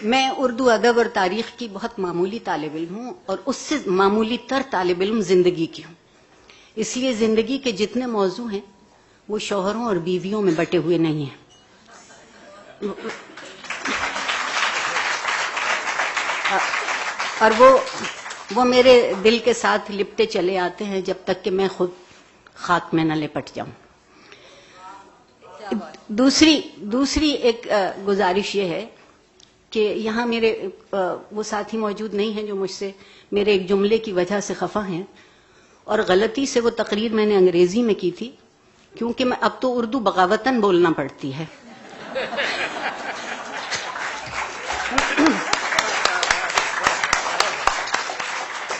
میں اردو ادب اور تاریخ کی بہت معمولی طالب علم ہوں، اور اس سے معمولی تر طالب علم زندگی کی ہوں. اس لیے زندگی کے جتنے موضوع ہیں وہ شوہروں اور بیویوں میں بٹے ہوئے نہیں ہیں. اور وہ میرے دل کے ساتھ لپٹے چلے آتے ہیں جب تک کہ میں خود خاک میں نہ لپٹ جاؤں. دوسری ایک گزارش یہ ہے کہ یہاں میرے وہ ساتھی موجود نہیں ہیں جو مجھ سے میرے ایک جملے کی وجہ سے خفا ہیں، اور غلطی سے وہ تقریر میں نے انگریزی میں کی تھی، کیونکہ میں اب تو اردو بغاوتاً بولنا پڑتی ہے.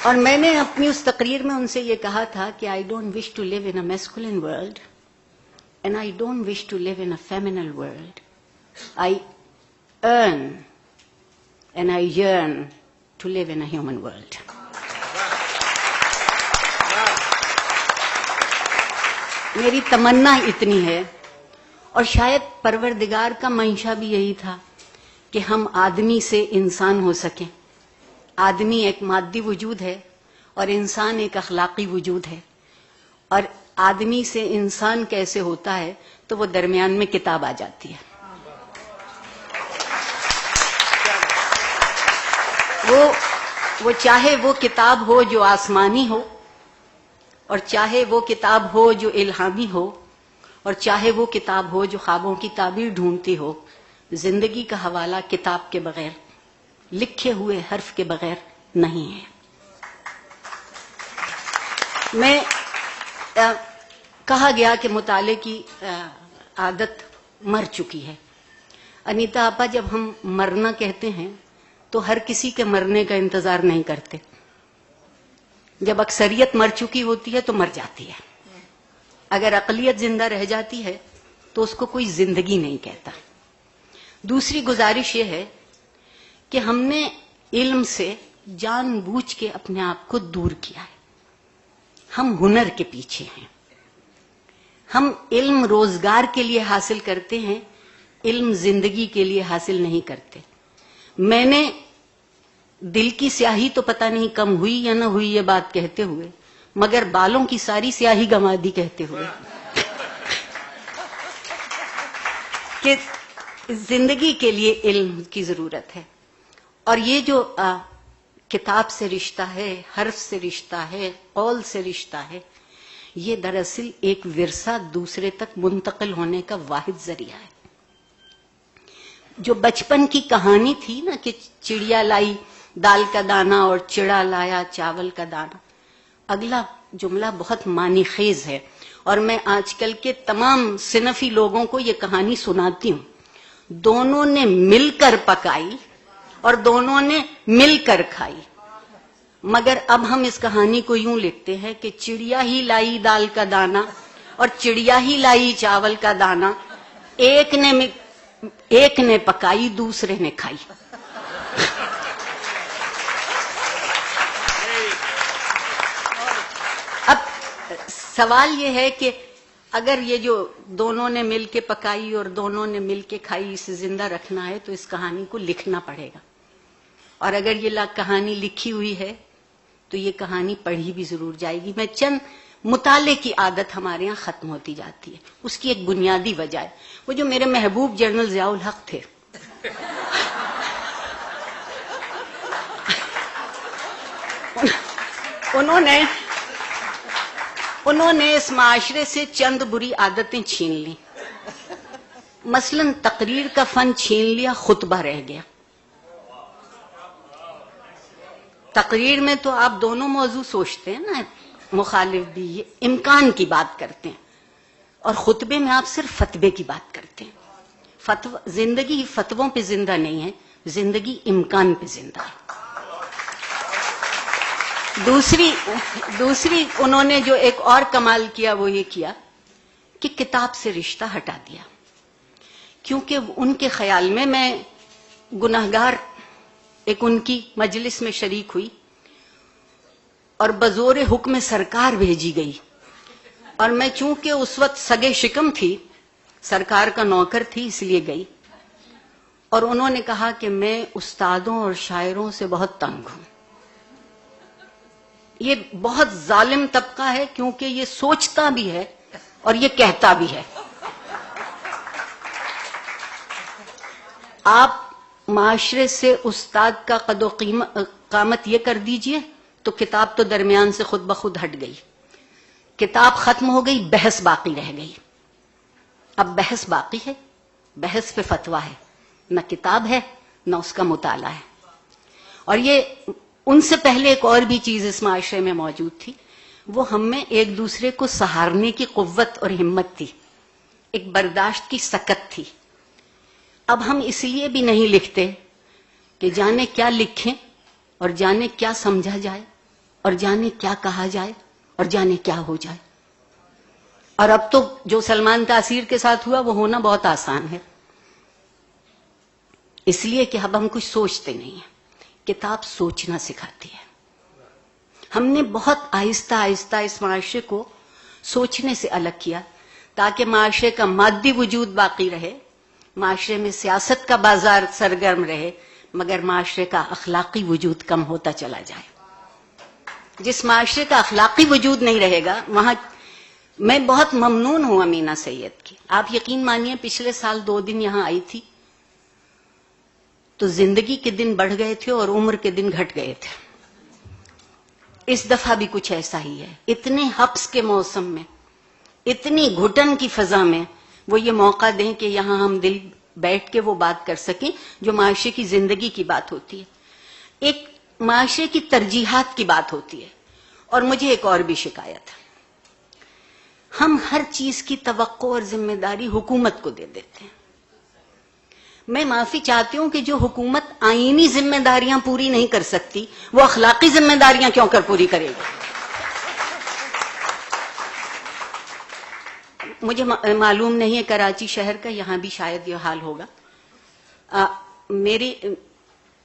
اور میں نے اپنی اس تقریر میں ان سے یہ کہا تھا کہ I don't wish to live in a masculine world and I don't wish to live in a feminine world. I earn and I yearn to live in a human world. میری تمنا اتنی ہے، اور شاید پروردگار کا منشا بھی یہی تھا کہ ہم آدمی سے انسان ہو سکیں. آدمی ایک مادی وجود ہے اور انسان ایک اخلاقی وجود ہے، اور آدمی سے انسان کیسے ہوتا ہے تو وہ درمیان میں کتاب آ جاتی ہے. وہ چاہے وہ کتاب ہو جو آسمانی ہو، اور چاہے وہ کتاب ہو جو الہامی ہو، اور چاہے وہ کتاب ہو جو خوابوں کی تعبیر ڈھونڈتی ہو، زندگی کا حوالہ کتاب کے بغیر، لکھے ہوئے حرف کے بغیر نہیں ہے. میں کہا گیا کہ مطالعے کی عادت مر چکی ہے. انیتا آپا، جب ہم مرنا کہتے ہیں تو ہر کسی کے مرنے کا انتظار نہیں کرتے. جب اکثریت مر چکی ہوتی ہے تو مر جاتی ہے. اگر اقلیت زندہ رہ جاتی ہے تو اس کو کوئی زندگی نہیں کہتا. دوسری گزارش یہ ہے کہ ہم نے علم سے جان بوجھ کے اپنے آپ کو دور کیا ہے. ہم ہنر کے پیچھے ہیں. ہم علم روزگار کے لیے حاصل کرتے ہیں، علم زندگی کے لیے حاصل نہیں کرتے. میں نے دل کی سیاہی تو پتہ نہیں کم ہوئی یا نہ ہوئی یہ بات کہتے ہوئے، مگر بالوں کی ساری سیاہی گنوا دی کہتے ہوئے کہ زندگی کے لیے علم کی ضرورت ہے. اور یہ جو کتاب سے رشتہ ہے، حرف سے رشتہ ہے، قول سے رشتہ ہے، یہ دراصل ایک ورثہ دوسرے تک منتقل ہونے کا واحد ذریعہ ہے. جو بچپن کی کہانی تھی نا کہ چڑیا لائی دال کا دانہ اور چڑا لایا چاول کا دانہ، اگلا جملہ بہت معنی خیز ہے، اور میں آج کل کے تمام صنفی لوگوں کو یہ کہانی سناتی ہوں. دونوں نے مل کر پکائی اور دونوں نے مل کر کھائی. مگر اب ہم اس کہانی کو یوں لکھتے ہیں کہ چڑیا ہی لائی دال کا دانہ اور چڑیا ہی لائی چاول کا دانہ، ایک نے پکائی دوسرے نے کھائی. اب سوال یہ ہے کہ اگر یہ جو دونوں نے مل کے پکائی اور دونوں نے مل کے کھائی اسے زندہ رکھنا ہے تو اس کہانی کو لکھنا پڑے گا. اور اگر یہ کہانی لکھی ہوئی ہے تو یہ کہانی پڑھی بھی ضرور جائے گی. میں چند مطالعے کی عادت ہمارے ہاں ختم ہوتی جاتی ہے. اس کی ایک بنیادی وجہ ہے وہ جو میرے محبوب جنرل ضیاء الحق تھے، انہوں نے اس معاشرے سے چند بری عادتیں چھین لی. مثلا تقریر کا فن چھین لیا، خطبہ رہ گیا. تقریر میں تو آپ دونوں موضوع سوچتے ہیں نا، مخالف بھی، یہ امکان کی بات کرتے ہیں، اور خطبے میں آپ صرف فتوے کی بات کرتے ہیں. زندگی فتووں پہ زندہ نہیں ہے، زندگی امکان پہ زندہ ہے. دوسری انہوں نے جو ایک اور کمال کیا وہ یہ کیا کہ کتاب سے رشتہ ہٹا دیا. کیونکہ ان کے خیال میں گناہگار ایک ان کی مجلس میں شریک ہوئی اور بزور حکم سرکار بھیجی گئی، اور میں چونکہ اس وقت سگے شکم تھی، سرکار کا نوکر تھی، اس لیے گئی. اور انہوں نے کہا کہ میں استادوں اور شاعروں سے بہت تنگ ہوں. یہ بہت ظالم طبقہ ہے کیونکہ یہ سوچتا بھی ہے اور یہ کہتا بھی ہے. آپ معاشرے سے استاد کا قد و قامت یہ کر دیجئے تو کتاب تو درمیان سے خود بخود ہٹ گئی. کتاب ختم ہو گئی، بحث باقی رہ گئی. اب بحث باقی ہے، بحث پہ فتویٰ ہے، نہ کتاب ہے نہ اس کا مطالعہ ہے. اور یہ ان سے پہلے ایک اور بھی چیز اس معاشرے میں موجود تھی، وہ ہم میں ایک دوسرے کو سہارنے کی قوت اور ہمت تھی، ایک برداشت کی سکت تھی. اب ہم اس لیے بھی نہیں لکھتے کہ جانے کیا لکھیں اور جانے کیا سمجھا جائے اور جانے کیا کہا جائے اور جانے کیا ہو جائے. اور اب تو جو سلمان تاثیر کے ساتھ ہوا وہ ہونا بہت آسان ہے، اس لیے کہ اب ہم کچھ سوچتے نہیں ہیں. کتاب سوچنا سکھاتی ہے. ہم نے بہت آہستہ آہستہ اس معاشرے کو سوچنے سے الگ کیا تاکہ معاشرے کا مادی وجود باقی رہے، معاشرے میں سیاست کا بازار سرگرم رہے، مگر معاشرے کا اخلاقی وجود کم ہوتا چلا جائے. جس معاشرے کا اخلاقی وجود نہیں رہے گا وہاں میں بہت ممنون ہوں امینہ سید کی. آپ یقین مانیے پچھلے سال 2 دن یہاں آئی تھی تو زندگی کے دن بڑھ گئے تھے اور عمر کے دن گھٹ گئے تھے. اس دفعہ بھی کچھ ایسا ہی ہے. اتنے حبس کے موسم میں، اتنی گھٹن کی فضا میں وہ یہ موقع دیں کہ یہاں ہم دل بیٹھ کے وہ بات کر سکیں جو معاشرے کی زندگی کی بات ہوتی ہے، ایک معاشرے کی ترجیحات کی بات ہوتی ہے. اور مجھے ایک اور بھی شکایت ہے، ہم ہر چیز کی توقع اور ذمہ داری حکومت کو دے دیتے ہیں. میں معافی چاہتی ہوں کہ جو حکومت آئینی ذمہ داریاں پوری نہیں کر سکتی وہ اخلاقی ذمہ داریاں کیوں کر پوری کرے گی. مجھے معلوم نہیں ہے کراچی شہر کا، یہاں بھی شاید یہ حال ہوگا. میری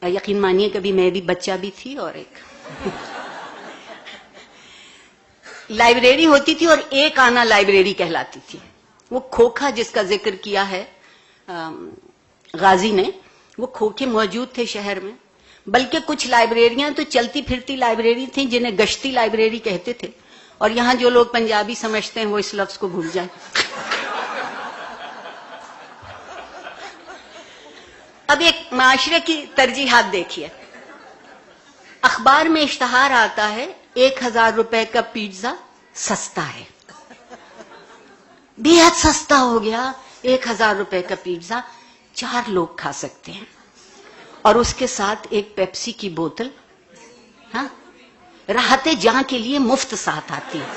یقین مانیے کبھی میں بھی بچہ بھی تھی اور ایک لائبریری ہوتی تھی اور ایک آنا لائبریری کہلاتی تھی. وہ کھوکھا جس کا ذکر کیا ہے غازی نے، وہ کھوکھے موجود تھے شہر میں، بلکہ کچھ لائبریریاں تو چلتی پھرتی لائبریری تھیں جنہیں گشتی لائبریری کہتے تھے. اور یہاں جو لوگ پنجابی سمجھتے ہیں وہ اس لفظ کو بھول جائیں. اب ایک معاشرے کی ترجیحات دیکھیے. اخبار میں اشتہار آتا ہے 1000 روپے کا پیزا سستا ہے، بے حد سستا ہو گیا. 1000 روپے کا پیزا 4 لوگ کھا سکتے ہیں، اور اس کے ساتھ ایک پیپسی کی بوتل راحت جہاں کے لیے مفت ساتھ آتی ہے.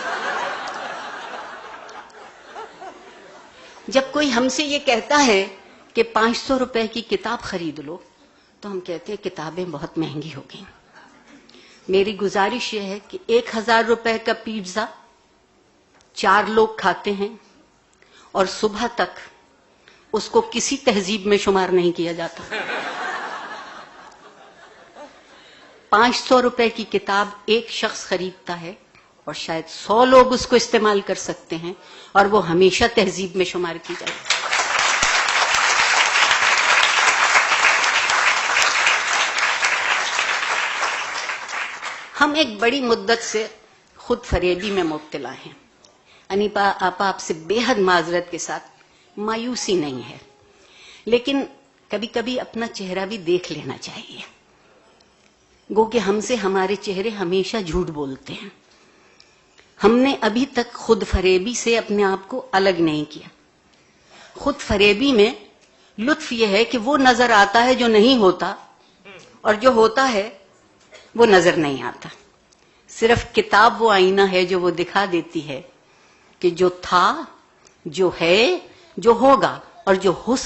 جب کوئی ہم سے یہ کہتا ہے کہ 500 روپے کی کتاب خرید لو تو ہم کہتے ہیں کتابیں بہت مہنگی ہو گئیں. میری گزارش یہ ہے کہ 1000 روپے کا پیزا 4 لوگ کھاتے ہیں اور صبح تک اس کو کسی تہذیب میں شمار نہیں کیا جاتا. 500 روپے کی کتاب ایک شخص خریدتا ہے اور شاید 100 لوگ اس کو استعمال کر سکتے ہیں اور وہ ہمیشہ تہذیب میں شمار کی جائے. ہم ایک بڑی مدت سے خود فریبی میں مبتلا ہیں. انیپا آپا آپ سے بے حد معذرت کے ساتھ، مایوسی نہیں ہے، لیکن کبھی کبھی اپنا چہرہ بھی دیکھ لینا چاہیے. گو کہ ہم سے ہمارے چہرے ہمیشہ جھوٹ بولتے ہیں. ہم نے ابھی تک خود فریبی سے اپنے آپ کو الگ نہیں کیا. خود فریبی میں لطف یہ ہے کہ وہ نظر آتا ہے جو نہیں ہوتا، اور جو ہوتا ہے وہ نظر نہیں آتا. صرف کتاب وہ آئینہ ہے جو وہ دکھا دیتی ہے کہ جو تھا، جو ہے، جو ہوگا اور جو ہو